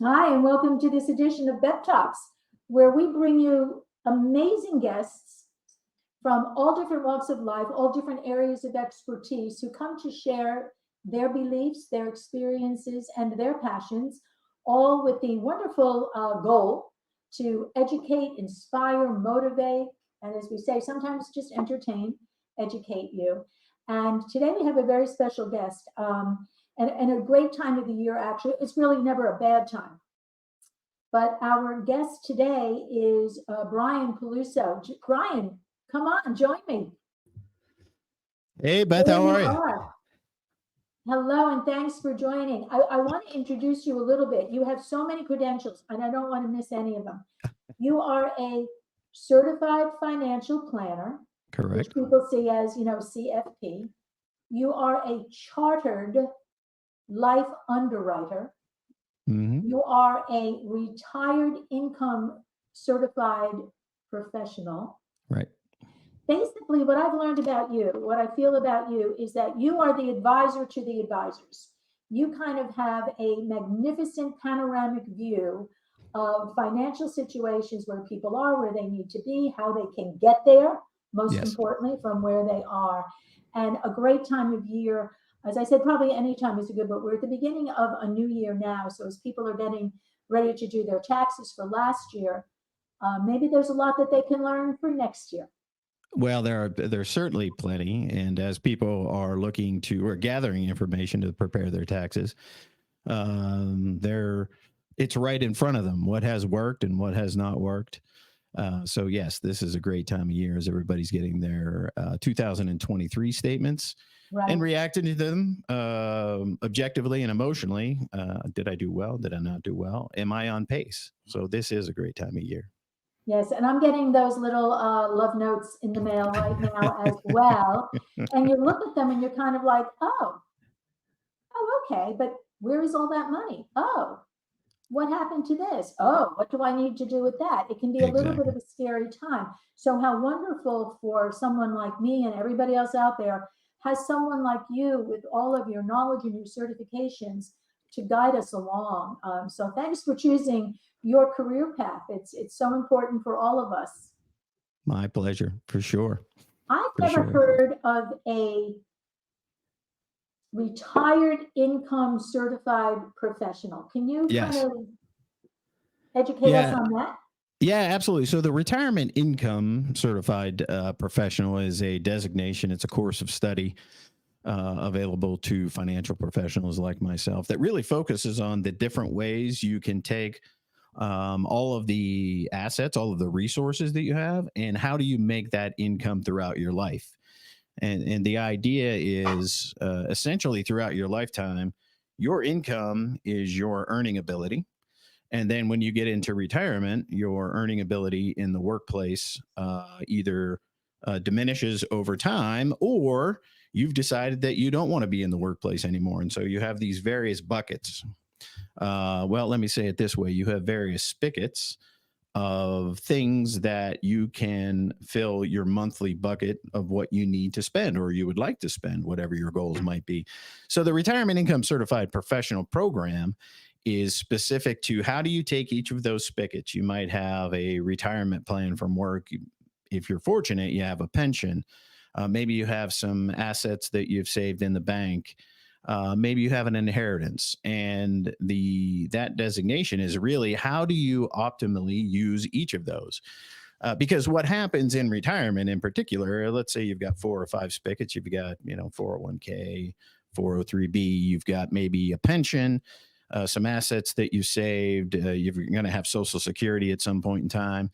Hi, and welcome to this edition of B.E.P Talks, where we bring you amazing guests from all different walks of life, all different areas of expertise who come to share their beliefs, their experiences, and their passions, all with the wonderful goal to educate, inspire, motivate, and as we say, sometimes just entertain, educate you. And today we have a very special guest. And a great time of the year, actually. It's really never a bad time, but our guest today is Brian Paluso. Brian, come on, join me. Hey, Beth, There how you are you? are. Hello, and thanks for joining. I want to introduce you a little bit. You have so many credentials, and I don't want to miss any of them. You are a certified financial planner, which Correct. people see as, CFP. You are a chartered life underwriter. Hmm. You are a retired income certified professional. Right. Basically, what I've learned about you, what I feel about you, is that you are the advisor to the advisors. You kind of have a magnificent panoramic view of financial situations where people are, where they need to be, how they can get there, most Yes. importantly, from where they are. And a great time of year. As I said, probably any time is good, but we're at the beginning of a new year now. So as people are getting ready to do their taxes for last year, maybe there's a lot that they can learn for next year. Well, there's certainly plenty, and as people are looking to or gathering information to prepare their taxes, they're it's right in front of them what has worked and what has not worked. So yes, this is a great time of year as everybody's getting their 2023 statements and Right. reacting to them objectively and emotionally. Did I do well? Did I not do well? Am I on pace? So this is a great time of year. Yes, and I'm getting those little love notes in the mail right now as well. And you look at them and you're kind of like, oh, okay, but where is all that money? Oh, what happened to this? Oh, what do I need to do with that? It can be a little bit Exactly. of a scary time. So, how wonderful for someone like me and everybody else out there has someone like you with all of your knowledge and your certifications to guide us along. So, thanks for choosing your career path. It's so important for all of us. My pleasure, for sure. I've For never sure. heard of a retired income certified professional. Can you kind Yes. of educate us Yeah. on that? Yeah, absolutely. So the retirement income certified professional is a designation. It's a course of study available to financial professionals like myself that really focuses on the different ways you can take all of the assets, all of the resources that you have, and how do you make that income throughout your life. And the idea is essentially throughout your lifetime, your income is your earning ability. And then when you get into retirement, your earning ability in the workplace either diminishes over time, or you've decided that you don't want to be in the workplace anymore. And so you have these various buckets. Well, let me say it this way: you have various spigots of things that you can fill your monthly bucket of what you need to spend or you would like to spend, whatever your goals might be. So the Retirement Income Certified Professional Program is specific to how do you take each of those spigots. You might have a retirement plan from work. If you're fortunate, you have a pension. Maybe you have some assets that you've saved in the bank. Maybe you have an inheritance, and the that designation is really how do you optimally use each of those. Because what happens in retirement, in particular, let's say you've got four or five spigots. You've got 401k, 403b. You've got maybe a pension, some assets that you saved. You're going to have Social Security at some point in time.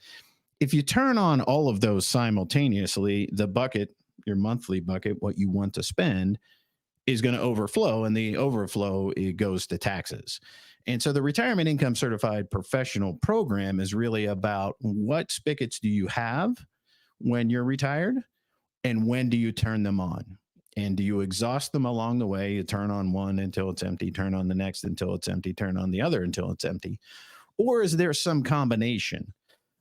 If you turn on all of those simultaneously, the bucket, your monthly bucket, what you want to spend, is going to overflow, and the overflow, it goes to taxes. And so the Retirement Income Certified Professional Program is really about what spigots do you have when you're retired, and when do you turn them on, and do you exhaust them along the way? You turn on one until it's empty, turn on the next until it's empty, turn on the other until it's empty, or is there some combination?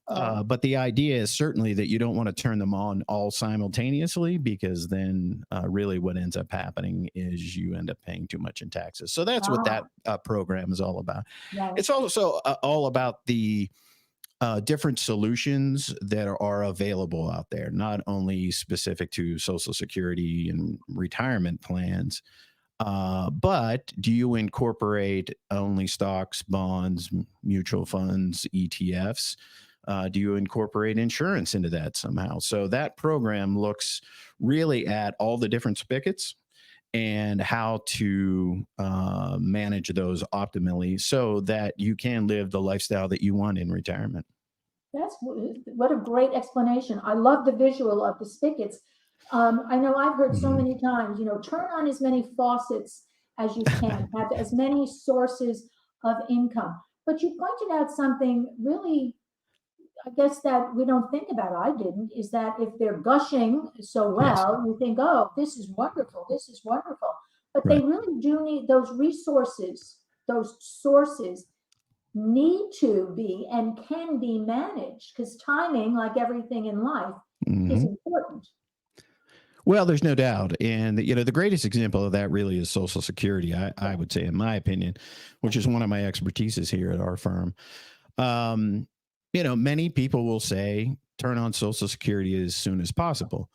Yeah. But the idea is certainly that you don't want to turn them on all simultaneously, because then really what ends up happening is you end up paying too much in taxes. So that's what that Ah, program is all about. right. It's also all about the different solutions that are available out there, not only specific to Social Security and retirement plans, but do you incorporate only stocks, bonds, mutual funds, ETFs? Do you incorporate insurance into that somehow? So that program looks really at all the different spigots and how to manage those optimally so that you can live the lifestyle that you want in retirement. That's what a great explanation. I love the visual of the spigots. I know I've heard so Mhm. many times, turn on as many faucets as you can, have as many sources of income. But you pointed out something really, I guess, that we don't think about. I didn't, is that if they're gushing so Yes, well, you think, oh, this is wonderful, this is wonderful. But they right. really do need those resources, those sources need to be and can be managed, because timing, like everything in life, is Hmm. important. Well, there's no doubt. And, the greatest example of that really is Social Security, I would say, in my opinion, which is one of my expertises here at our firm. Um, many people will say turn on Social Security as soon as possible.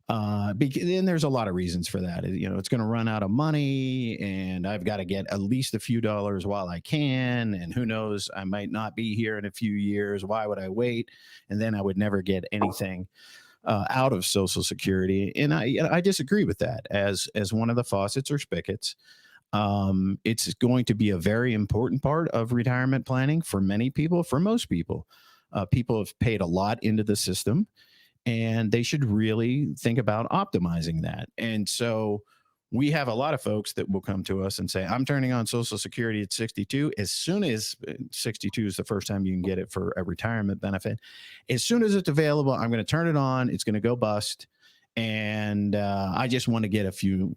And there's a lot of reasons for that. It's going to run out of money, and I've got to get at least a few dollars while I can. And who knows, I might not be here in a few years. Why would I wait? And then I would never get anything out of Social Security. And I disagree with that. As one of the faucets or spigots, it's going to be a very important part of retirement planning for many people. For most people, people have paid a lot into the system, and they should really think about optimizing that. And so we have a lot of folks that will come to us and say, I'm turning on Social Security at 62. As soon as 62 is the first time you can get it for a retirement benefit, as soon as it's available, I'm going to turn it on. It's going to go bust. And I just want to get a few,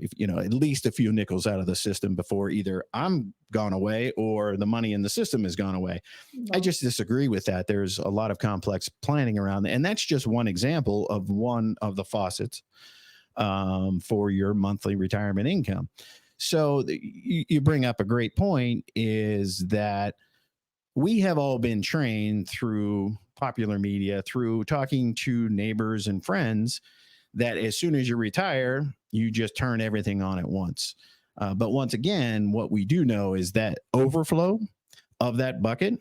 at least a few nickels out of the system before either I'm gone away or the money in the system has gone away. I Right. just disagree with that. There's a lot of complex planning around, and that's just one example of one of the faucets for your monthly retirement income. So you bring up a great point: is that we have all been trained through popular media, through talking to neighbors and friends, that as soon as you retire, you just turn everything on at once. But once again, what we do know is that overflow of that bucket,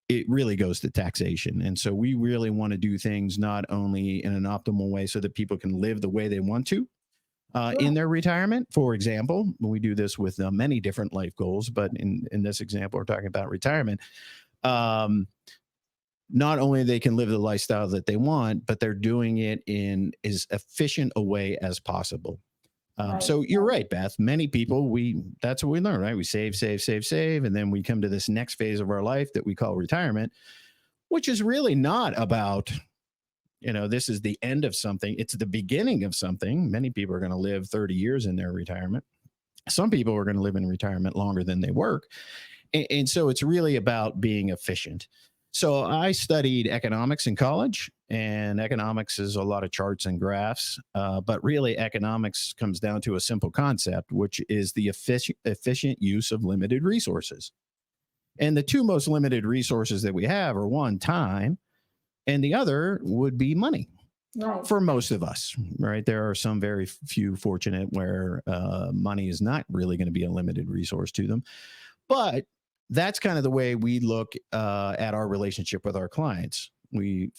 it really goes to taxation. And so we really want to do things not only in an optimal way so that people can live the way they want to in Right. their retirement. For example, we do this with many different life goals, but in this example, we're talking about retirement. Um, Not only they can live the lifestyle that they want, but they're doing it in as efficient a way as possible. Right. So you're right, Beth. Many people, that's what we learn, right? We save, save, save, save, and then we come to this next phase of our life that we call retirement, which is really not about, this is the end of something. It's the beginning of something. Many people are going to live 30 years in their retirement. Some people are going to live in retirement longer than they work. And so it's really about being efficient. So I studied economics in college, and economics is a lot of charts and graphs. But really, economics comes down to a simple concept, which is the efficient use of limited resources. And the two most limited resources that we have are, one, time, and the other would be money Right. for most of us, right? There are some very few fortunate where money is not really going to be a limited resource to them. But that's kind of the way we look at our relationship with our clients. We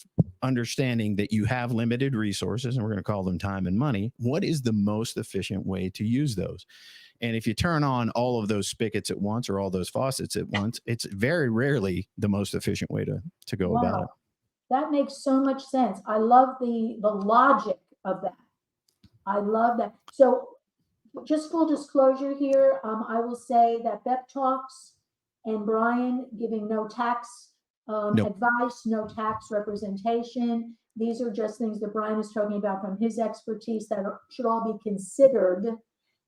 understanding that you have limited resources, and we're going to call them time and money. What is the most efficient way to use those? And if you turn on all of those spigots at once or all those faucets at once, it's very rarely the most efficient way to go about it. Wow. That makes so much sense. I love the logic of that. I love that. So just full disclosure here, I will say that Bep Talks and Brian giving no tax Nope. advice, no tax representation. These are just things that Brian is talking about from his expertise that should all be considered,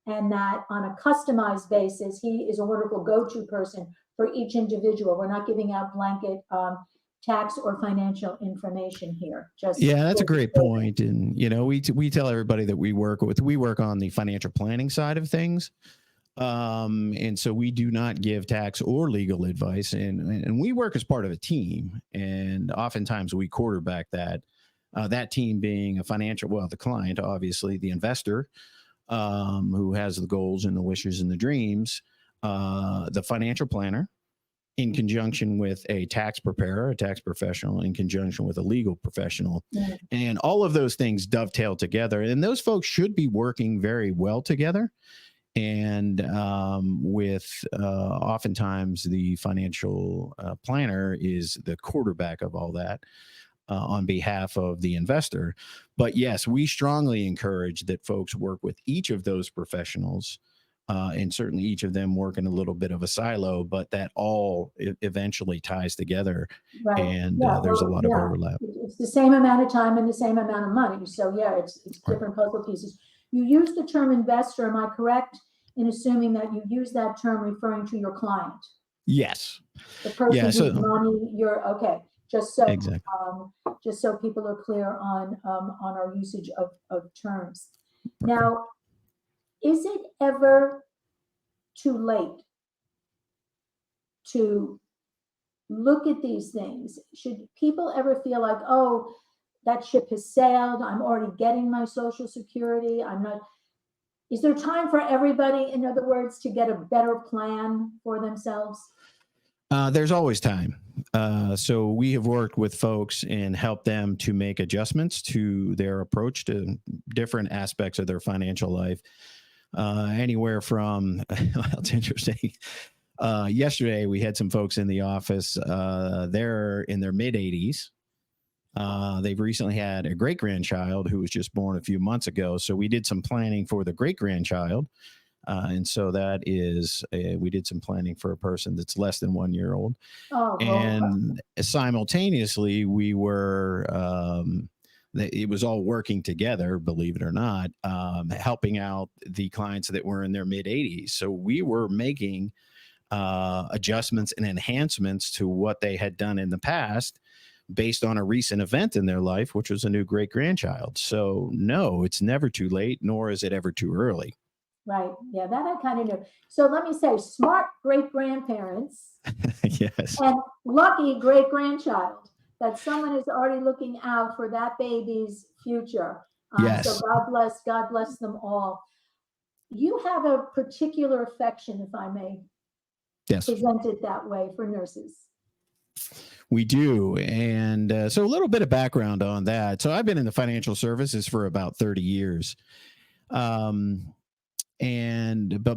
and that on a customized basis, he is a wonderful go-to person for each individual. We're not giving out blanket tax or financial information here. Just Yeah, that's a great point. And, we tell everybody that we work on the financial planning side of things. And so we do not give tax or legal advice, and we work as part of a team. And oftentimes we quarterback that team being the client, obviously the investor, who has the goals and the wishes and the dreams, the financial planner, in conjunction with a tax preparer, a tax professional, in conjunction with a legal professional. Yeah. And all of those things dovetail together. And those folks should be working very well together. And with oftentimes the financial planner is the quarterback of all that on behalf of the investor. But yes, we strongly encourage that folks work with each of those professionals. And certainly each of them work in a little bit of a silo, but that all eventually ties together. Right. And there's a lot of overlap. It's the same amount of time and the same amount of money. So yeah, it's different puzzle pieces. You use the term investor. Am I correct in assuming that you use that term referring to your client? Yes. The person whose money you're okay. Just so exactly. Just so people are clear on our usage of terms. Now, is it ever too late to look at these things? Should people ever feel like, oh, that ship has sailed, I'm already getting my Social Security, I'm not? Is there time for everybody, in other words, to get a better plan for themselves? There's always time. So we have worked with folks and helped them to make adjustments to their approach to different aspects of their financial life. Anywhere from, well, it's interesting. Yesterday, we had some folks in the office. They're in their mid 80s. They've recently had a great grandchild who was just born a few months ago. So we did some planning for the great grandchild. And so that is, we did some planning for a person that's less than 1 year old. Oh, and simultaneously, we were, it was all working together, believe it or not, helping out the clients that were in their mid 80s. So we were making adjustments and enhancements to what they had done in the past based on a recent event in their life, which was a new great grandchild. So no, it's never too late, nor is it ever too early. Right. Yeah, that I kind of knew. So let me say, smart great grandparents yes. and lucky great grandchild, that someone is already looking out for that baby's future. Yes. So God bless them all. You have a particular affection, if I may present it that way, for nurses. We do. And so a little bit of background on that. So I've been in the financial services for about 30 years. But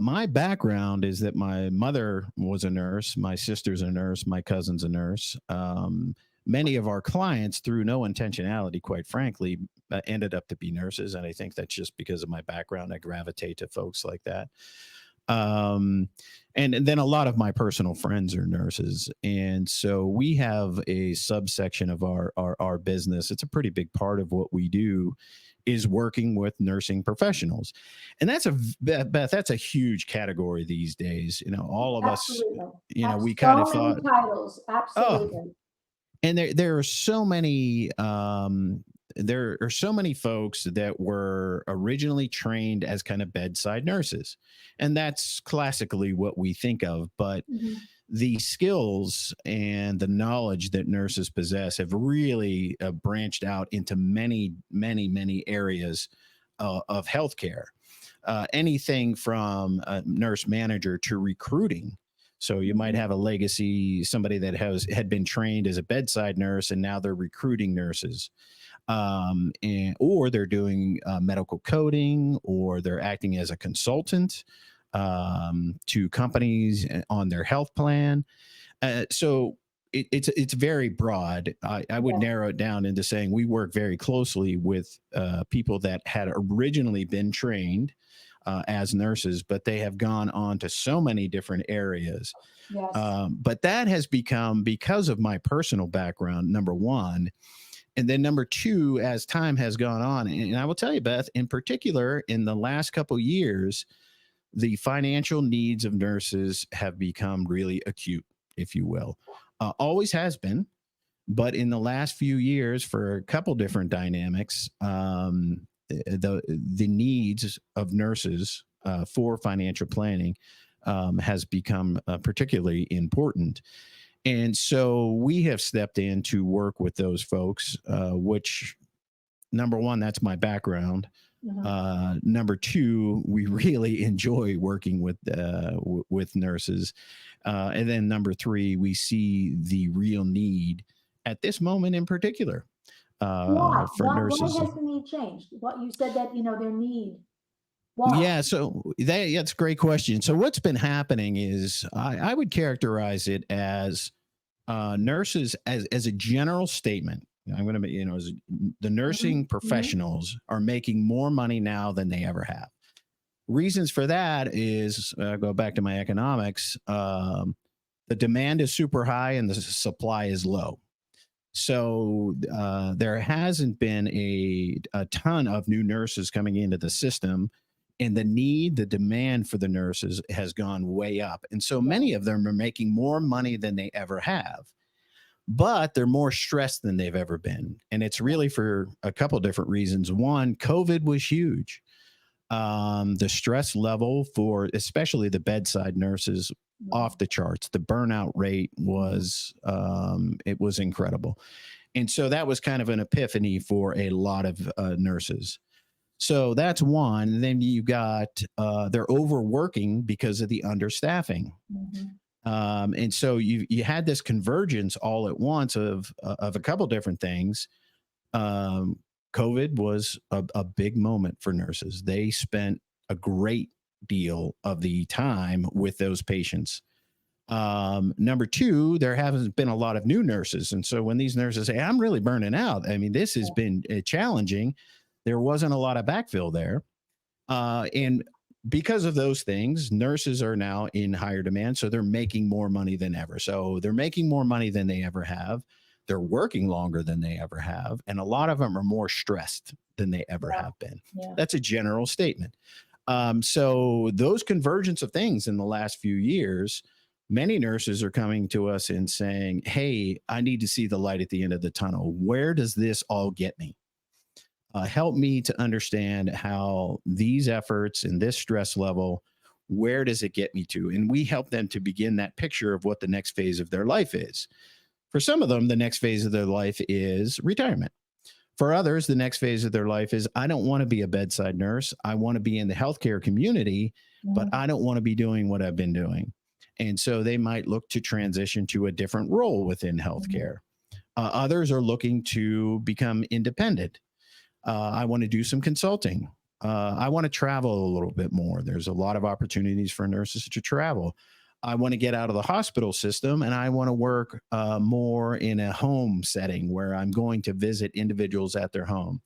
my background is that my mother was a nurse, my sister's a nurse, my cousin's a nurse. Many of our clients, through no intentionality, quite frankly, ended up to be nurses. And I think that's just because of my background. I gravitate to folks like that. And then a lot of my personal friends are nurses. And so we have a subsection of our business. It's a pretty big part of what we do, is working with nursing professionals. And that's a huge category these days. All of Absolutely. us, we kind of thought titles. Absolutely. Oh. And there are so many folks that were originally trained as kind of bedside nurses, and that's classically what we think of. But the skills and the knowledge that nurses possess have really branched out into many, many, many areas of healthcare. Anything from a nurse manager to recruiting. So you might have a legacy, somebody that had been trained as a bedside nurse, and now they're recruiting nurses. Or they're doing medical coding, or they're acting as a consultant to companies on their health plan. So it's very broad. I would narrow it down into saying we work very closely with people that had originally been trained as nurses, but they have gone on to so many different areas. Yes. But that has become, because of my personal background, number one. And then number two, as time has gone on, and I will tell you, Beth, in particular, in the last couple of years, the financial needs of nurses have become really acute, if you will. Always has been. But in the last few years, for a couple different dynamics, the needs of nurses for financial planning has become particularly important. And so we have stepped in to work with those folks, which, number one, that's my background. Number two, we really enjoy working with nurses, and then number three, we see the real need at this moment in particular Why? for Why nurses. has the need changed? What you said that, their need. Why? Yeah, so that's a great question. So what's been happening is I would characterize it as nurses as a general statement. I'm going to, as the nursing Mhm. professionals are making more money now than they ever have. Reasons for that is go back to my economics. The demand is super high and the supply is low. So there hasn't been a ton of new nurses coming into the system, and the demand for the nurses has gone way up. And so Yeah. many of them are making more money than they ever have, but they're more stressed than they've ever been. And it's really for a couple different reasons. One, COVID was huge. The stress level for especially the bedside nurses Yeah. off the charts. The burnout rate was it was incredible, and so that was kind of an epiphany for a lot of nurses. So that's one. And then you got they're overworking because of the understaffing. Mhm. And so you had this convergence all at once of a couple different things. um, COVID was a big moment for nurses. They spent a great deal of the time with those patients. Number two, there haven't been a lot of new nurses. And so when these nurses say, I'm really burning out, I mean, this has been challenging. There wasn't a lot of backfill there. And because of those things, nurses are now in higher demand. So they're making more money than ever. So they're making more money than they ever have. They're working longer than they ever have. And a lot of them are more stressed than they ever Yeah. have been. Yeah. That's a general statement. So those convergence of things in the last few years, many nurses are coming to us and saying, hey, I need to see the light at the end of the tunnel. Where does this all get me? Help me to understand how these efforts and this stress level, where does it get me to? And we help them to begin that picture of what the next phase of their life is. For some of them, the next phase of their life is retirement. For others, the next phase of their life is I don't want to be a bedside nurse. I want to be in the healthcare community, but Mhm. I don't want to be doing what I've been doing. And so they might look to transition to a different role within Mhm. healthcare. Others are looking to become independent. I want to do some consulting. I want to travel a little bit more. There's a lot of opportunities for nurses to travel. I want to get out of the hospital system and I want to work more in a home setting where I'm going to visit individuals at their home.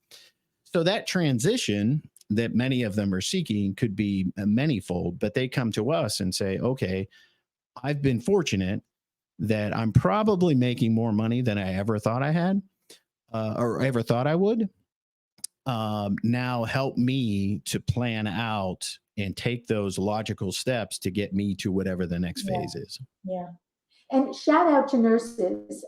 So that transition that many of them are seeking could be manyfold, but they come to us and say, okay, I've been fortunate that I'm probably making more money than I ever thought I had or ever thought I would. Now help me to plan out and take those logical steps to get me to whatever the next Yeah. phase is. Yeah. And shout out to nurses.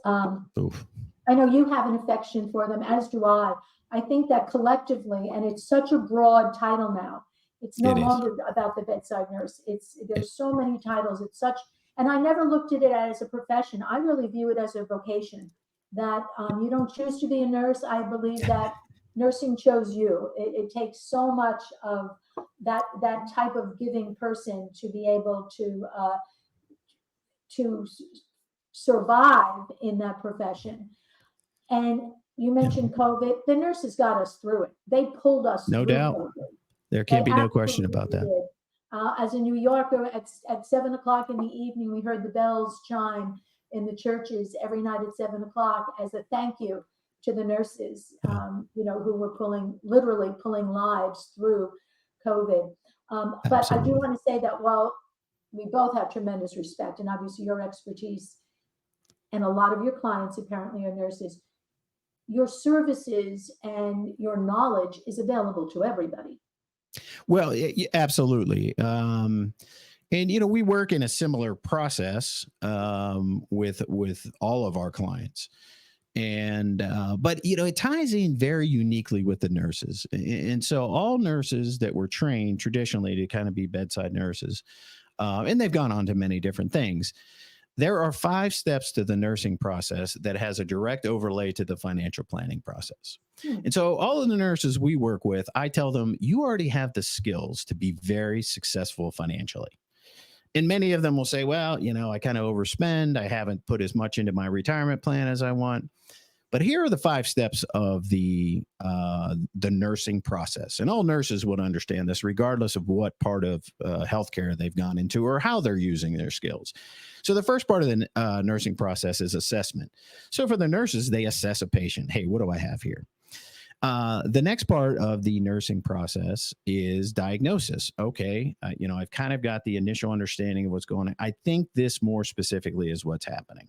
Oof. I know you have an affection for them, as do I. I think that collectively, and it's such a broad title now. It's no It is. longer about the bedside nurse. It, There's so many titles. It's such, and I never looked at it as a profession. I really view it as a vocation. That you don't choose to be a nurse. I believe that nursing chose you. It takes so much of that type of giving person to be able to survive in that profession. And you yeah, mentioned COVID. The nurses got us through it. They pulled us no through doubt. COVID. There They can be no question about absolutely that. did. As a New Yorker, at 7 o'clock in the evening, we heard the bells chime in the churches every night at 7 o'clock as a thank you to the nurses, Yeah, who were literally pulling lives through COVID. But I do absolutely. want to say that while we both have tremendous respect, and obviously your expertise and a lot of your clients apparently are nurses, your services and your knowledge is available to everybody. Well, absolutely. And we work in a similar process with all of our clients. And but it ties in very uniquely with the nurses. And so all nurses that were trained traditionally to kind of be bedside nurses, and they've gone on to many different things. There are 5 steps to the nursing process that has a direct overlay to the financial planning process. Hmm. And so all of the nurses we work with, I tell them, you already have the skills to be very successful financially. And many of them will say, well, I kind of overspend. I haven't put as much into my retirement plan as I want. But here are the 5 steps of the nursing process, and all nurses would understand this, regardless of what part of healthcare they've gone into or how they're using their skills. So the first part of the nursing process is assessment. So for the nurses, they assess a patient. Hey, what do I have here? The next part of the nursing process is diagnosis. Okay, I've kind of got the initial understanding of what's going on. I think this more specifically is what's happening.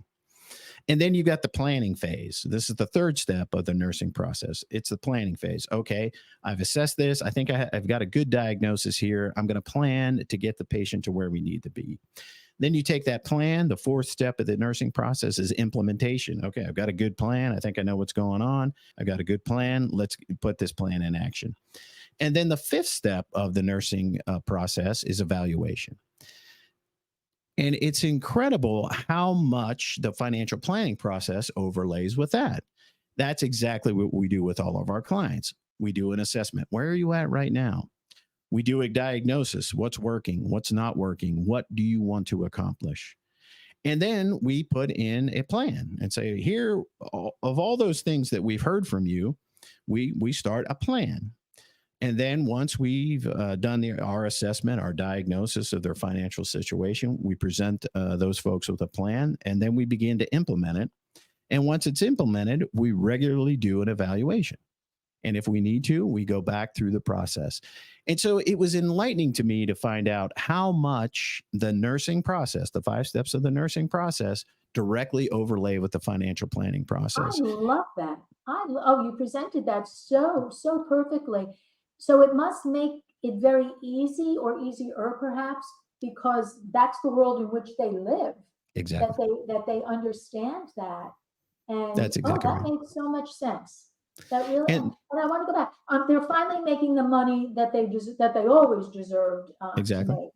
And then you got the planning phase. This is the third step of the nursing process. It's the planning phase. Okay, I've assessed this. I think I've got a good diagnosis here. I'm going to plan to get the patient to where we need to be. Then you take that plan. The fourth step of the nursing process is implementation. Okay, I've got a good plan. I think I know what's going on. I've got a good plan. Let's put this plan in action. And then the fifth step of the nursing process is evaluation. And it's incredible how much the financial planning process overlays with that. That's exactly what we do with all of our clients. We do an assessment. Where are you at right now? We do a diagnosis. What's working? What's not working? What do you want to accomplish? And then we put in a plan and say, here, of all those things that we've heard from you, we start a plan. And then once we've done our assessment, our diagnosis of their financial situation, we present those folks with a plan, and then we begin to implement it. And once it's implemented, we regularly do an evaluation. And if we need to, we go back through the process. And so it was enlightening to me to find out how much the nursing process, the 5 steps of the nursing process, directly overlay with the financial planning I process. love that. Oh, you presented that so perfectly. So it must make it very easy or easier perhaps because that's the world in which they live, Exactly. that they understand that. And That's oh, exactly that right. makes so much sense. That really, And and I want to go back. They're finally making the money that that they always deserved to exactly. make.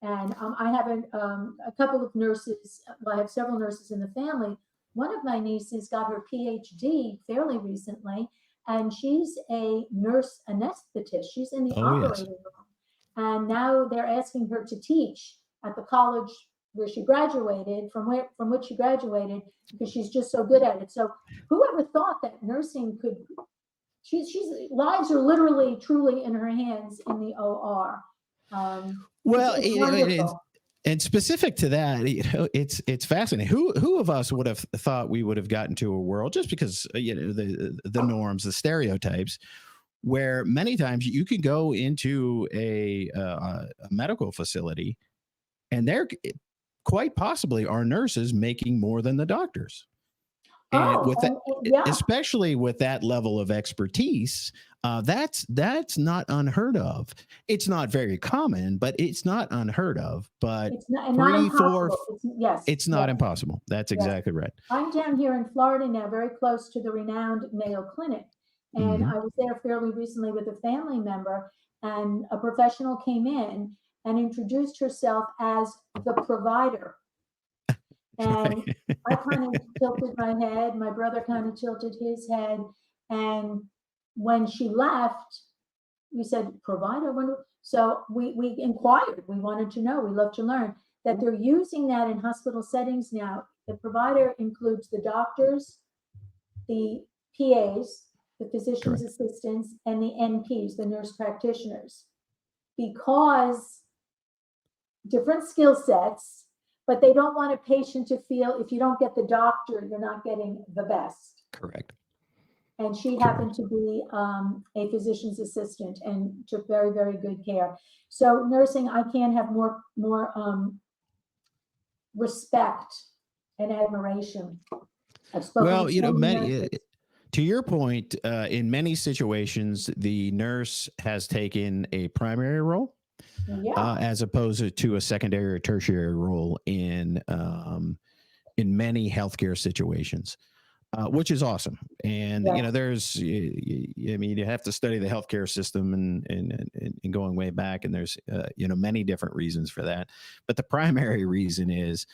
And I have a couple of nurses. Well, I have several nurses in the family. One of my nieces got her PhD fairly recently, and she's a nurse anesthetist. She's in the Oh, yes. operating room, and now they're asking her to teach at the college where she graduated from which she graduated because she's just so good at it. So whoever thought that nursing could? She's lives are literally truly in her hands in the OR. Well, It's wonderful. and specific to that, it's fascinating. Who of us would have thought we would have gotten to a world just because the norms, the stereotypes, where many times you can go into a medical facility and there quite possibly are nurses making more than the doctors. And Oh, with that, yeah, especially with that level of expertise, that's not unheard of. It's not very common, but it's not unheard of. But it's not, and not 3, 4, impossible. Yes, it's not yes, impossible. That's yes. exactly right. I'm down here in Florida now, very close to the renowned Mayo Clinic. And Hmm. I was there fairly recently with a family member, and a professional came in and introduced herself as the provider. And Right. I kind of tilted my head. My brother kind of tilted his head. And when she left, we said, provider? So we inquired. We wanted to know. We love to learn that they're using that in hospital settings now. The provider includes the doctors, the PAs, the physician's Correct. assistants, and the NPs, the nurse practitioners, because different skill sets, but they don't want a patient to feel if you don't get the doctor, you're not getting the best. Correct. And she happened Correct. to be a physician's assistant and took very, very good care. So nursing, I can't have more respect and admiration. I've spoken Well, with so many many, nurses. to your point, in many situations, the nurse has taken a primary role Yeah, as opposed to a secondary or tertiary role in many healthcare situations. which is awesome. And, Yes. there's, I mean, you have to study the healthcare system and going way back. And there's, many different reasons for that. But the primary reason is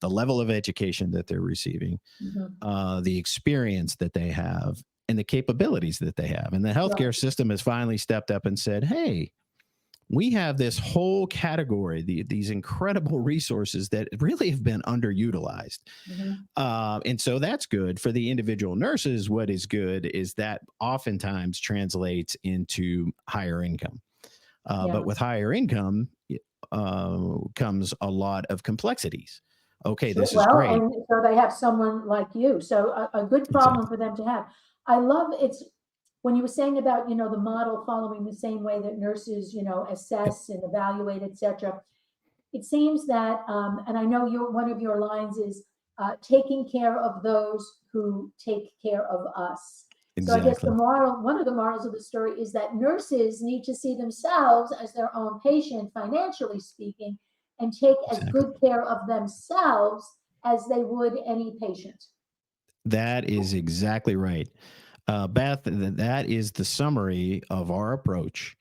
the level of education that they're receiving, Mhm. the experience that they have, and the capabilities that they have. And the Right. healthcare system has finally stepped up and said, hey, we have this whole category, these incredible resources that really have been underutilized. Mhm. And so that's good for the individual nurses. What is good is that oftentimes translates into higher income. Yeah. But with higher income comes a lot of complexities. Okay, Sure. this is Well, great. and so they have someone like you. So a good problem Exactly. for them to have. I love it's when you were saying about, the model following the same way that nurses, Yep. assess and evaluate, etc. It seems that, and I know one of your lines is taking care of those who take care of us. So I guess Exactly. one of the morals of the story is that nurses need to see themselves as their own patient, financially speaking, and take as Exactly. good care of themselves as they would any patient. That is exactly right. Beth, that is the summary of our approach.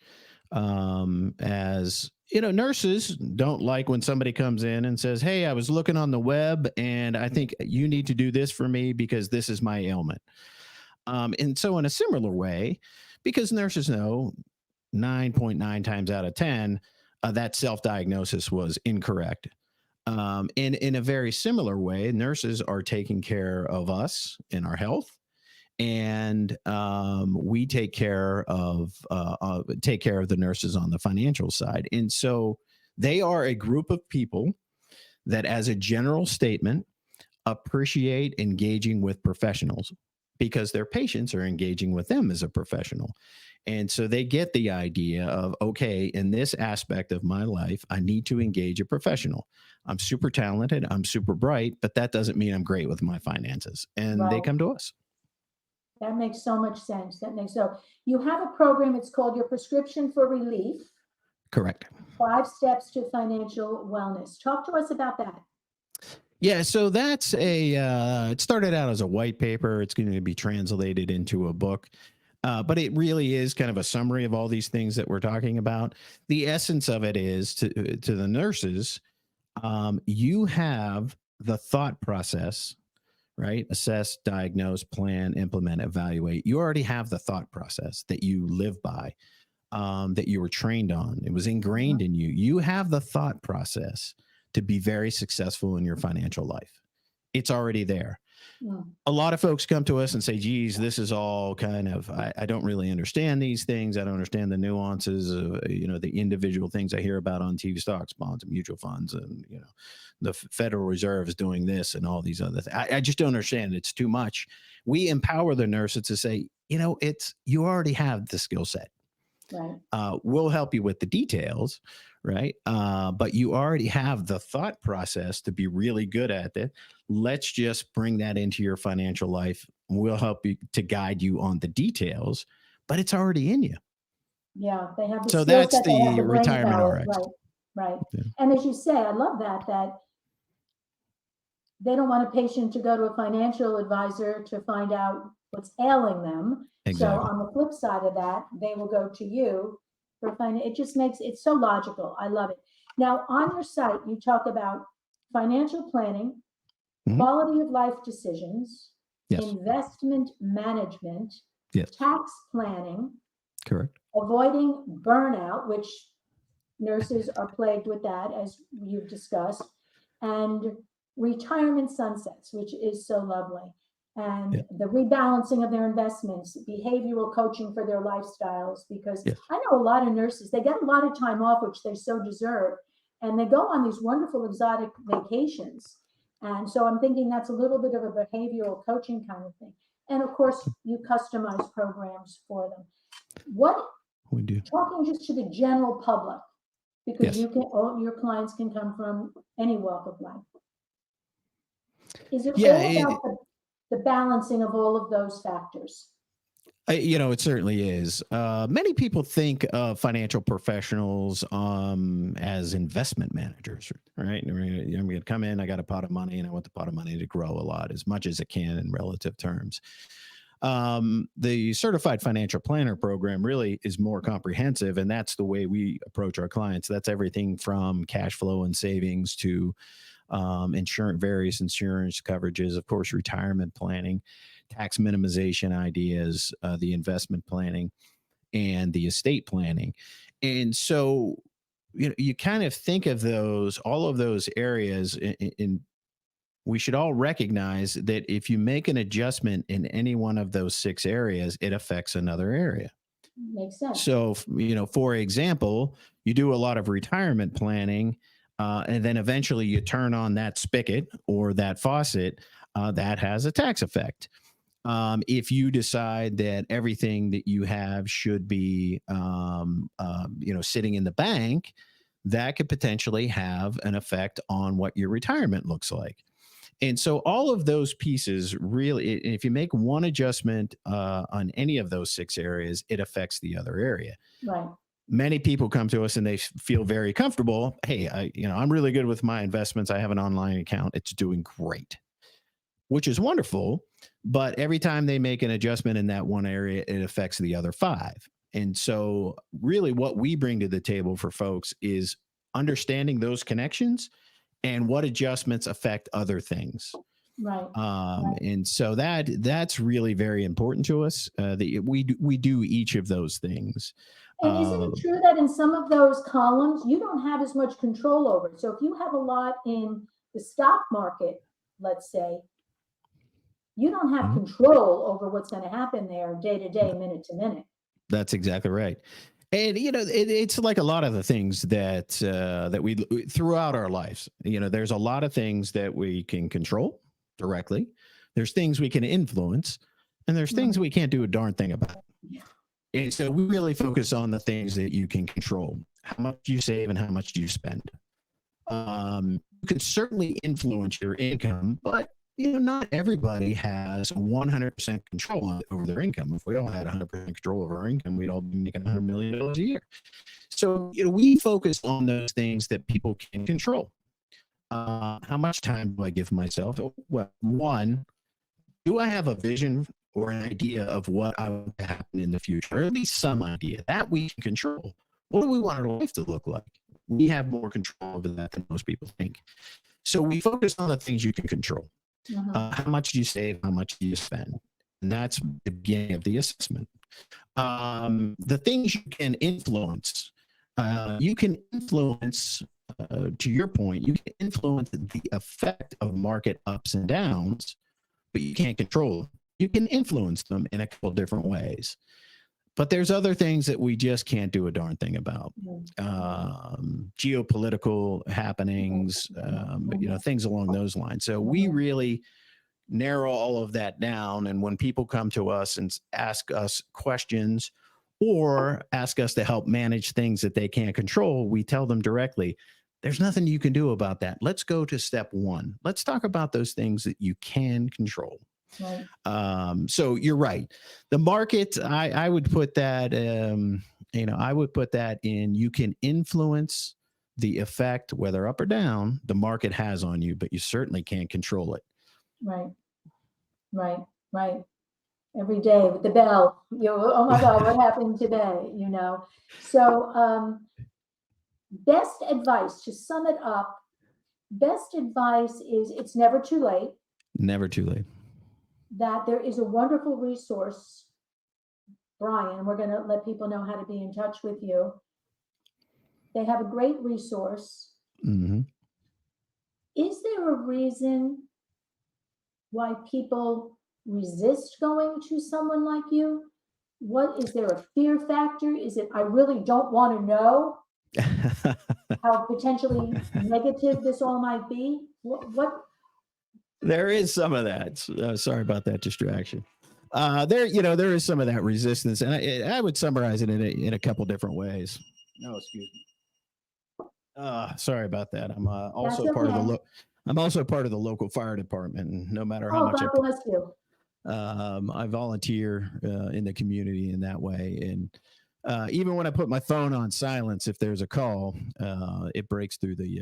As nurses don't like when somebody comes in and says, hey, I was looking on the web and I think you need to do this for me because this is my ailment. And so, in a similar way, because nurses know 9.9 times out of 10, that self diagnosis was incorrect. And in a very similar way, nurses are taking care of us in our health, and we take care of the nurses on the financial side. And so they are a group of people that, as a general statement, appreciate engaging with professionals because their patients are engaging with them as a professional. And so they get the idea of, okay, in this aspect of my life, I need to engage a professional. I'm super talented, I'm super bright, but that doesn't mean I'm great with my finances. And they Right. come to us. That makes so much sense. You have a program, it's called Your Prescription for Relief, Correct. 5 Steps to Financial Wellness. Talk to us about that. Yeah, so that's it started out as a white paper. It's going to be translated into a book. But it really is kind of a summary of all these things that we're talking about. The essence of it is to the nurses, you have the thought process, right? Assess, diagnose, plan, implement, evaluate. You already have the thought process that you live by, that you were trained on. It was ingrained Mhm. in you. You have the thought process to be very successful in your financial life. It's already there. Mm. A lot of folks come to us and say, geez, this is all kind of, I don't really understand these things. I don't understand the nuances of, the individual things I hear about on TV, stocks, bonds, and mutual funds. And, the Federal Reserve is doing this and all these other things. I just don't understand. It's too much. We empower the nurses to say, you already have the skill set. Right. We'll help you with the details, right? But you already have the thought process to be really good at it. Let's just bring that into your financial life. We'll help you to guide you on the details, but it's already in you. Yeah, they have the So skill that's set, they have the the brain retirement power. RX. Right. Right. Yeah, And as you say, I love that they don't want a patient to go to a financial advisor to find out what's ailing them. So exactly. on the flip side of that, they will go to you for finance. It just makes it so logical. I love it. Now, on your site, you talk about financial planning, Mhm. quality of life decisions, Yes. investment management, Yes. tax planning, Correct. avoiding burnout, which nurses are plagued with that, as you've discussed, and retirement sunsets, which is so lovely, and Yeah. the rebalancing of their investments, behavioral coaching for their lifestyles. Because Yes. I know a lot of nurses, they get a lot of time off, which they so deserve, and they go on these wonderful exotic vacations. And so I'm thinking that's a little bit of a behavioral coaching kind of thing. And of course, you customize programs for them. What, We do. talking just to the general public, because Yes. all your clients can come from any walk of life. Is it Yeah. all about the balancing of all of those factors? It certainly is. Many people think of financial professionals as investment managers, right? I'm going to come in, I got a pot of money, and I want the pot of money to grow a lot, as much as it can in relative terms. The certified financial planner program really is more comprehensive, and that's the way we approach our clients. That's everything from cash flow and savings to various insurance coverages, of course, retirement planning, tax minimization ideas, the investment planning, and the estate planning. And so, you kind of think of all of those areas in we should all recognize that if you make an adjustment in any one of those six areas, it affects another area. Makes sense. So, for example, you do a lot of retirement planning, and then eventually you turn on that spigot or that faucet, that has a tax effect. If you decide that everything that you have should be, sitting in the bank, that could potentially have an effect on what your retirement looks like. And so all of those pieces really, if you make one adjustment on any of those six areas, it affects the other area. Right. Many people come to us and they feel very comfortable. Hey, I'm really good with my investments. I have an online account. It's doing great, which is wonderful. But every time they make an adjustment in that one area, it affects the other five. And so really what we bring to the table for folks is understanding those connections and what adjustments affect other things. Right. And so that's really very important to us. We do each of those things. And isn't it true that in some of those columns, you don't have as much control over it? So if you have a lot in the stock market, let's say, you don't have control over what's going to happen there day to day, minute to minute. That's exactly right. And it's like a lot of the things that we throughout our lives. There's a lot of things that we can control directly. There's things we can influence, and there's things we can't do a darn thing about. And so we really focus on the things that you can control. How much you save and how much do you spend. You can certainly influence your income, but not everybody has 100% control over their income. If we all had 100% control over our income, we'd all be making $100 million a year. So we focus on those things that people can control. How much time do I give myself? Well, one, do I have a vision or an idea of what I want to happen in the future, or at least some idea that we can control? What do we want our life to look like? We have more control over that than most people think. So we focus on the things you can control. How much do you save? How much do you spend? And that's the beginning of the assessment. The things you can influence, to your point, you can influence the effect of market ups and downs, but you can't control them. You can influence them in a couple of different ways. But there's other things that we just can't do a darn thing about. Geopolitical happenings, things along those lines. So we really narrow all of that down. And when people come to us and ask us questions or ask us to help manage things that they can't control, we tell them directly, there's nothing you can do about that. Let's go to step one. Let's talk about those things that you can control. Right. So you're right. The market, I would put that, I would put that in, you can influence the effect, whether up or down, the market has on you, but you certainly can't control it. Right. Every day with the bell, oh my God, what happened today? So, best advice, to sum it up, best advice is it's never too late. Never too late. That there is a wonderful resource, Brian. We're going to let people know how to be in touch with you. They have a great resource. Is there a reason why people resist going to someone like you? What is there, a fear factor? Is it, I really don't want to know how potentially negative this all might be? What? There is some of that. Sorry about that distraction. There is some of that resistance, and I would summarize it in a couple different ways. No, excuse me. Sorry about that. I'm also part of the local fire department, and no matter how much God bless you. I volunteer in the community in that way. And even when I put my phone on silence, if there's a call, it breaks through the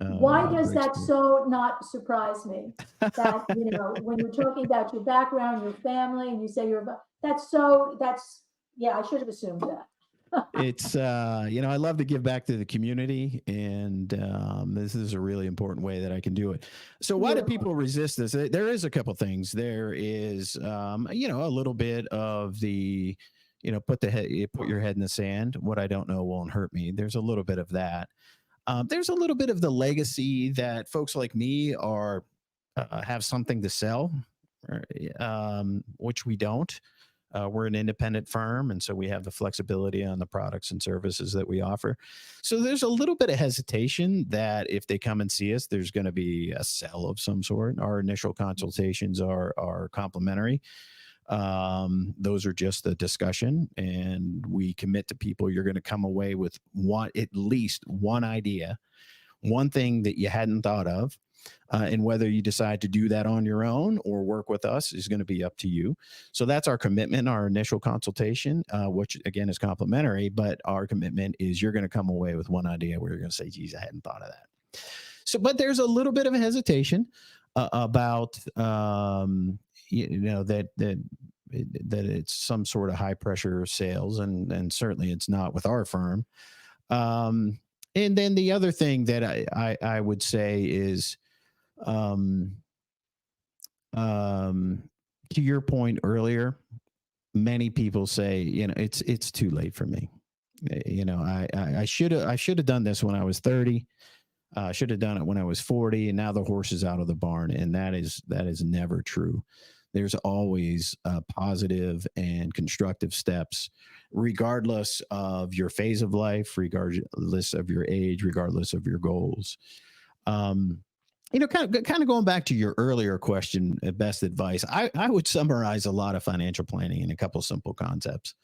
Why does breaks that through. so not surprise me? That, when you're talking about your background, your family, and you say yeah, I should have assumed that. It's I love to give back to the community, and this is a really important way that I can do it. So why do Beautiful. people resist this? There is a couple things. There is a little bit of the put your head in the sand. What I don't know won't hurt me. There's a little bit of that. There's a little bit of the legacy that folks like me are have something to sell, which we don't. We're an independent firm, and so we have the flexibility on the products and services that we offer. So there's a little bit of hesitation that if they come and see us, there's going to be a sell of some sort. Our initial consultations are complimentary. Those are just the discussion, and we commit to people. You're going to come away with at least one idea, one thing that you hadn't thought of. And whether you decide to do that on your own or work with us is going to be up to you. So that's our commitment, our initial consultation, which again is complimentary. But our commitment is you're going to come away with one idea where you're going to say, geez, I hadn't thought of that. So, but there's a little bit of a hesitation about, that it's some sort of high pressure sales. And certainly it's not with our firm. And then the other thing that I would say is, um, to your point earlier, many people say, it's too late for me. I should have done this when I was 30. I should have done it when I was 40, and now the horse is out of the barn. And that is never true. There's always positive and constructive steps, regardless of your phase of life, regardless of your age, regardless of your goals. Kind of going back to your earlier question, best advice, I would summarize a lot of financial planning in a couple simple concepts.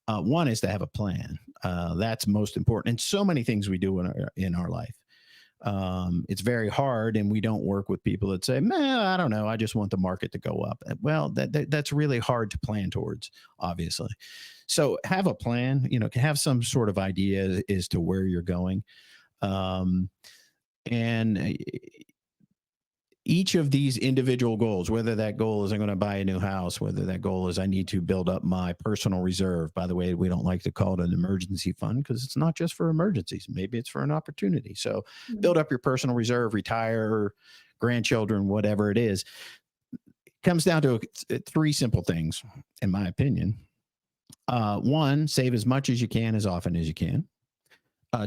One is to have a plan. That's most important. And so many things we do in our life. It's very hard, and we don't work with people that say, man, I don't know, I just want the market to go up. Well, that's really hard to plan towards, obviously. So have a plan, have some sort of idea as to where you're going. And each of these individual goals, whether that goal is I'm going to buy a new house, whether that goal is I need to build up my personal reserve. By the way, we don't like to call it an emergency fund because it's not just for emergencies. Maybe it's for an opportunity. So build up your personal reserve, retire, grandchildren, whatever it is. It comes down to three simple things, in my opinion. One, save as much as you can, as often as you can.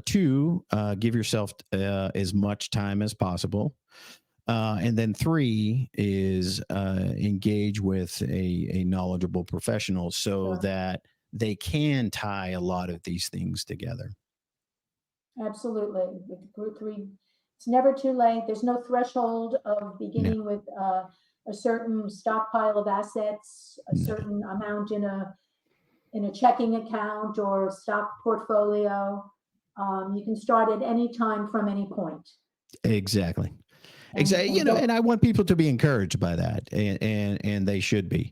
Two, give yourself as much time as possible. And then three is engage with a knowledgeable professional so that they can tie a lot of these things together. Absolutely. With group three, it's never too late. There's no threshold of beginning with a certain stockpile of assets, a certain amount in a checking account or stock portfolio. You can start at any time from any point. Exactly. Exactly. And I want people to be encouraged by that, and they should be.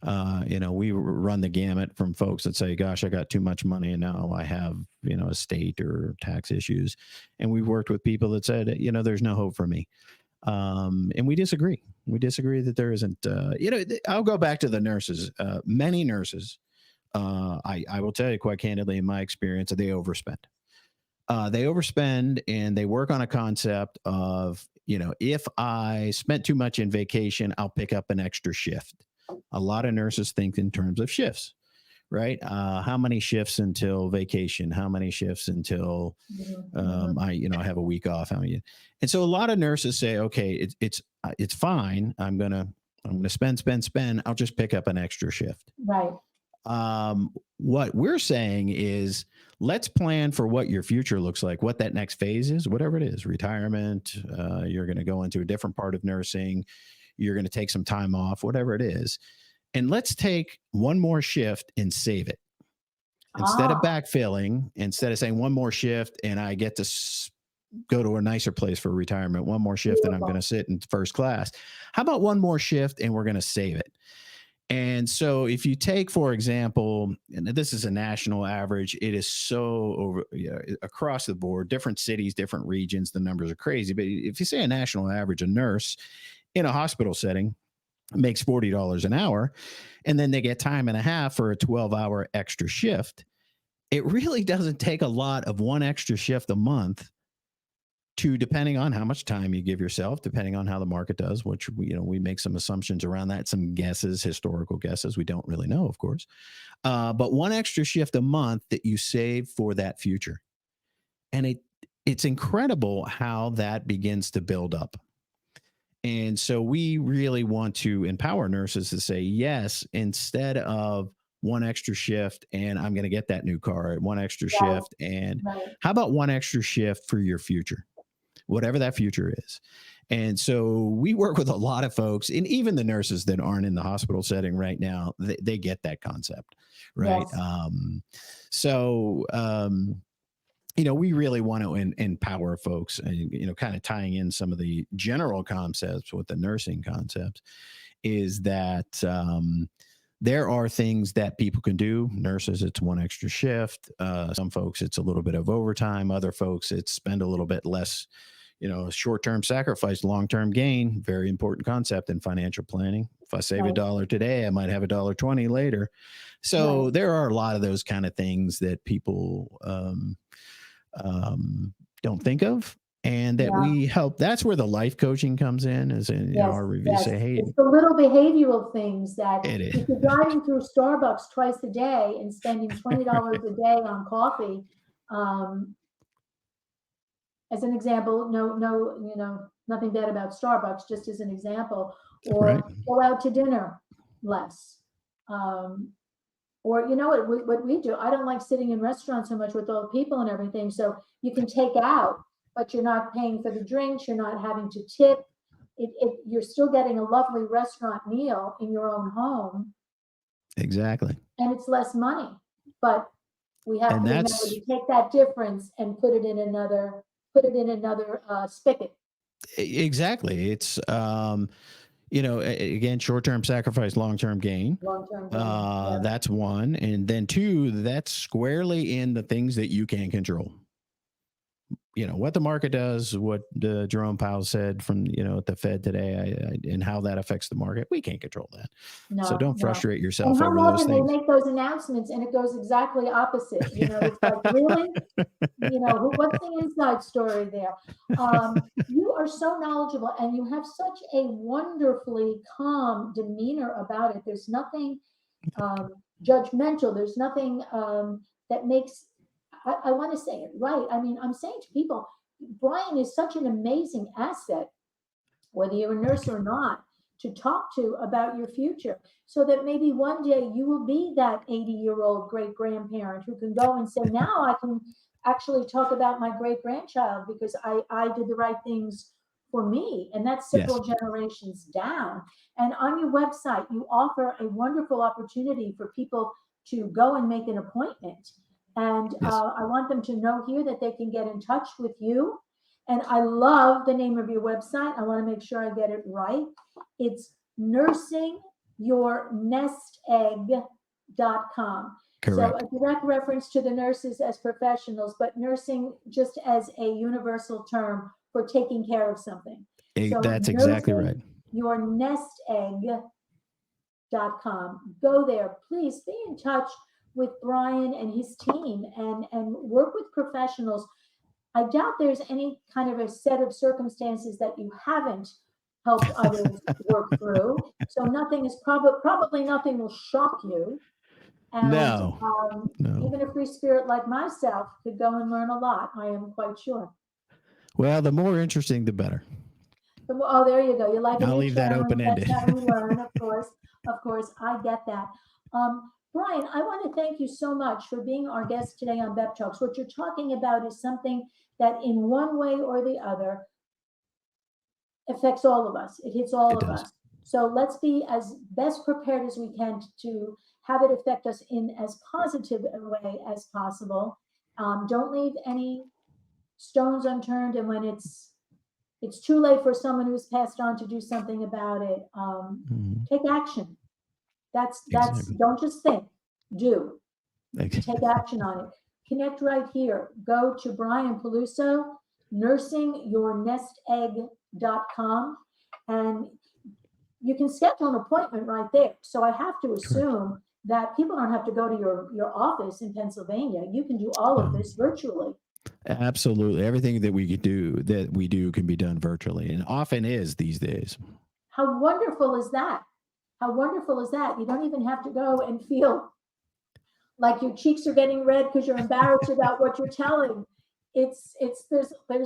We run the gamut from folks that say, gosh, I got too much money and now I have, estate or tax issues. And we've worked with people that said, there's no hope for me. And we disagree. We disagree that there isn't, I'll go back to the nurses. Many nurses, I will tell you quite candidly, in my experience, they overspend. They overspend, and they work on a concept of, if I spent too much in vacation, I'll pick up an extra shift. A lot of nurses think in terms of shifts, right? How many shifts until vacation? How many shifts until I have a week off? And so a lot of nurses say, okay, it's fine. I'm gonna spend. I'll just pick up an extra shift. Right. What we're saying is, let's plan for what your future looks like, what that next phase is, whatever it is, retirement, you're going to go into a different part of nursing, you're going to take some time off, whatever it is. And let's take one more shift and save it. Instead of backfilling, instead of saying one more shift and I get to go to a nicer place for retirement, one more shift, and I'm going to Beautiful. sit in first class. How about one more shift and we're going to save it? And so if you take, for example, and this is a national average, it is so over, across the board, different cities, different regions, the numbers are crazy. But if you say a national average, a nurse in a hospital setting makes $40 an hour, and then they get time and a half for a 12-hour extra shift. It really doesn't take a lot of one extra shift a month to, depending on how much time you give yourself, depending on how the market does, which we make some assumptions around that, some guesses, historical guesses. We don't really know, of course. But one extra shift a month that you save for that future. And it's incredible how that begins to build up. And so we really want to empower nurses to say, yes, instead of one extra shift and I'm going to get that new car, one extra Right, shift. And right. how about one extra shift for your future? Whatever that future is. And so we work with a lot of folks, and even the nurses that aren't in the hospital setting right now, they get that concept, right? Yes. We really want to empower folks, and kind of tying in some of the general concepts with the nursing concepts is that there are things that people can do. Nurses, it's one extra shift. Some folks, it's a little bit of overtime. Other folks, it's spend a little bit less. Short-term sacrifice, long-term gain, very important concept in financial planning. If I save Right, $1 today, I might have $1.20 later. right. So there are a lot of those kind of things that people don't think of, and that Yeah. we help. That's where the life coaching comes in, is in Yes, our review. yes. Say, hey, It's the little behavioral things that it is if you're driving through Starbucks twice a day and spending $20 a day on coffee, um, as an example, nothing bad about Starbucks, just as an example, right. or go out to dinner less. Um, or what we do, I don't like sitting in restaurants so much with all the people and everything. So you can take out, but you're not paying for the drinks, you're not having to tip. You're still getting a lovely restaurant meal in your own home, Exactly. and it's less money. But we have And to remember that's to take that difference and put it in another spigot. exactly. It's again, short-term sacrifice, long-term gain. Long-term gain. Yeah. That's one. And then two, that's squarely in the things that you can control. What the market does, what Jerome Powell said from, at the Fed today, and how that affects the market. We can't control that. So No, don't no. frustrate And yourself how over those often they things. make those announcements and it goes exactly opposite. It's like, really? What's the inside story there? You are so knowledgeable and you have such a wonderfully calm demeanor about it. There's nothing judgmental. There's nothing that makes, I want to say it right. I mean, I'm saying to people, Brian is such an amazing asset, whether you're a nurse or not, to talk to about your future, so that maybe one day you will be that 80-year-old great grandparent who can go and say, now I can actually talk about my great grandchild because I did the right things for me. And that's Yes. several generations down. And on your website, you offer a wonderful opportunity for people to go and make an appointment. And Yes. I want them to know here that they can get in touch with you. And I love the name of your website. I want to make sure I get it right. It's nursingyournestegg.com. So Correct. a direct reference to the nurses as professionals, but nursing just as a universal term for taking care of something. So That's exactly right. nursingyournestegg.com. Go there. Please be in touch with Brian and his team and work with professionals. I doubt there's any kind of a set of circumstances that you haven't helped others work through. So nothing is probably nothing will shock you. And No, no. even a free spirit like myself could go and learn a lot. I am quite sure. Well, the more interesting, the better. Oh, there you go. You're like a I'll new leave that challenge. open That's ended. how we learn, of course. Of course, I get that. Brian, I want to thank you so much for being our guest today on B.E.P Talks. What you're talking about is something that in one way or the other affects all of us. It hits all It of does. us. So let's be as best prepared as we can to have it affect us in as positive a way as possible. Don't leave any stones unturned, and when it's too late for someone who's passed on to do something about it, take action. That's Exactly. don't just think, do. Okay. Take action on it. Connect right here. Go to Brian Paluso, nursingyournestegg.com, and you can schedule an appointment right there. So I have to assume that people don't have to go to your office in Pennsylvania. You can do all of this virtually. Absolutely. Everything that we do can be done virtually, and often is these days. How wonderful is that? How wonderful is that? You don't even have to go and feel like your cheeks are getting red because you're embarrassed about what you're telling. There's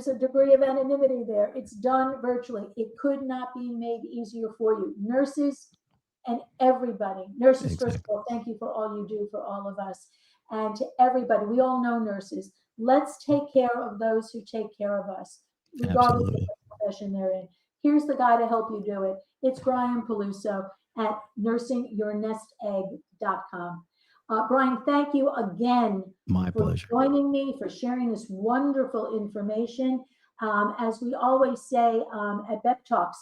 a degree of anonymity there. It's done virtually. It could not be made easier for you. Nurses and everybody. Nurses, first of all, thank you for all you do for all of us. And to everybody, we all know nurses. Let's take care of those who take care of us, regardless of the profession they're in. Here's the guy to help you do it. It's Brian Paluso at nursingyournestegg.com. Brian, thank you again My for pleasure. joining me, for sharing this wonderful information. As we always say at B.E.P Talks,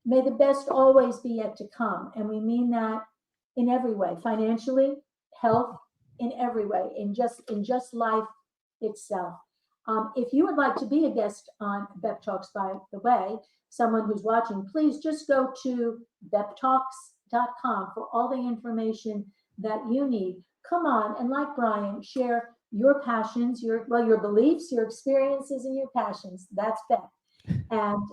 may the best always be yet to come. And we mean that in every way, financially, health, in every way, in just life itself. If you would like to be a guest on B.E.P Talks, by the way, someone who's watching, please just go to beptalks.com for all the information that you need. Come on, and like Brian, share your passions, your beliefs, your experiences, and your passions. That's B.E.P. And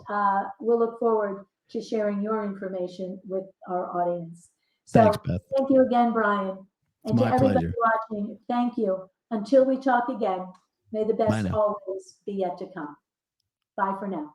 we'll look forward to sharing your information with our audience. So Thanks, Beth. thank you again, Brian. And My to everybody pleasure. watching, thank you. Until we talk again, may the Bye best now. always be yet to come. Bye for now.